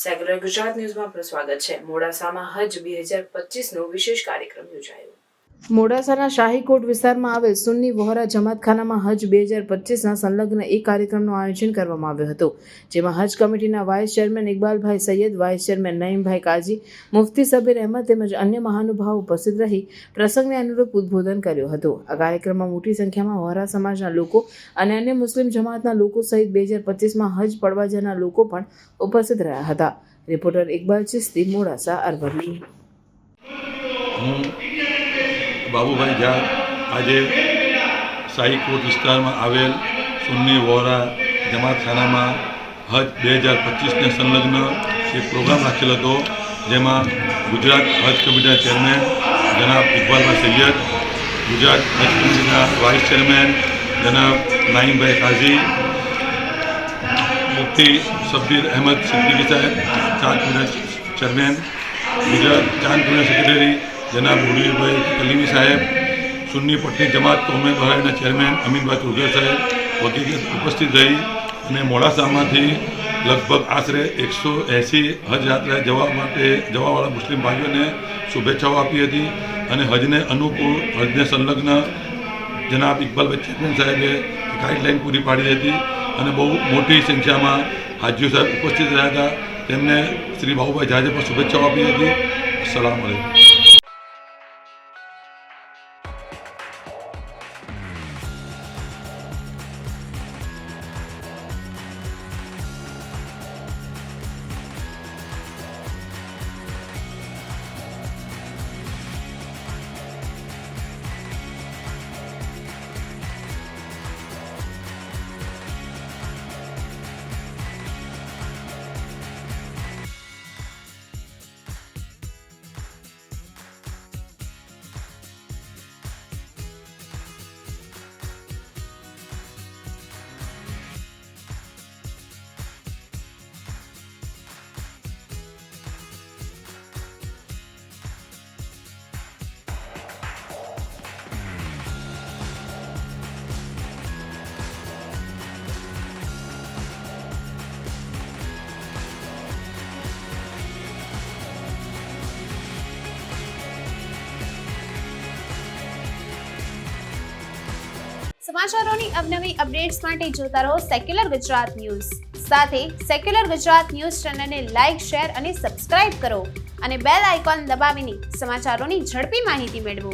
Secular Gujarat ન્યૂઝમાં આપનું સ્વાગત છે। મોડાસામાં હજ 2025નો વિશેષ કાર્યક્રમ યોજાયો। મોડાસાના શાહીકોટ વિસ્તારમાં આવેલ સુન્ની વહોરા જમાતખાનામાં હજ 2025ના સંલગ્ન એક કાર્યક્રમનું આયોજન કરવામાં આવ્યું હતું, જેમાં હજ કમિટીના વાઇસ ચેરમેન ઇકબાલભાઈ સૈયદ, વાઇસ ચેરમેન નઈમભાઈ કાજી, મુફ્તી સબીર અહેમદ તેમજ અન્ય મહાનુભાવો ઉપસ્થિત રહી પ્રસંગને અનુરૂપ ઉદ્બોધન કર્યું હતું। આ કાર્યક્રમમાં મોટી સંખ્યામાં વહોરા સમાજના લોકો અને અન્ય મુસ્લિમ જમાતના લોકો સહિત 2025માં હજ પડવા જનાર લોકો પણ ઉપસ્થિત રહ્યા હતા। રિપોર્ટર ઇકબાલ ચિસ્તી, મોડાસા, અરવલ્લી। બાબુભાઈ ઝાડ આજે શાહીકોટ વિસ્તારમાં આવેલ સુન્ની વહોરા જમાતખાનામાં હજ 2025ને સંલગ્ન એક પ્રોગ્રામ રાખેલો હતો, જેમાં ગુજરાત હજ કમિટીના ચેરમેન જનાબ ઇકબાલભાઈ સૈયદ, ગુજરાત હજ કમિટીના વાઇસ ચેરમેન જનાબ નઈમભાઈ કાજી, મુફ્તી સબીર અહેમદ સિદ્દીકી સાહેબ, ચાંદ કમિટીના ચેરમેન, ગુજરાત ચાંદ કમિટીના સેક્રેટરી જનાબ મુરીભાઈ કલીમી સાહેબ, સુન્ની પટ્ટી જમાત કોમે બહારના ચેરમેન અમીનભાઈ ચૌધરી સાહેબ વગેરે ઉપસ્થિત રહી અને મોડાસામાંથી લગભગ આશરે 180 હજ યાત્રા જવાવાળા મુસ્લિમ ભાઈઓને શુભેચ્છાઓ આપી હતી અને હજને અનુકૂળ, હજને સંલગ્ન જનાબ ઇકબાલભાઈ ચેરમેન સાહેબે ગાઈડલાઈન પૂરી પાડી હતી અને બહુ મોટી સંખ્યામાં હાજીઓ સાહેબ ઉપસ્થિત રહ્યા હતા। તેમને શ્રી બાબુભાઈ ઝાજે પણ શુભેચ્છાઓ આપી હતી। અસ્સલામુ અલૈકુમ। સમાચારોની અવનવી અપડેટ્સ માટે જોતા રહો સેક્યુલર ગુજરાત ન્યૂઝ। સાથે સેક્યુલર ગુજરાત ન્યૂઝ ચેનલને લાઇક, શેર અને સબસ્ક્રાઇબ કરો અને બેલ આઇકોન દબાવીને સમાચારોની ઝડપી માહિતી મેળવો।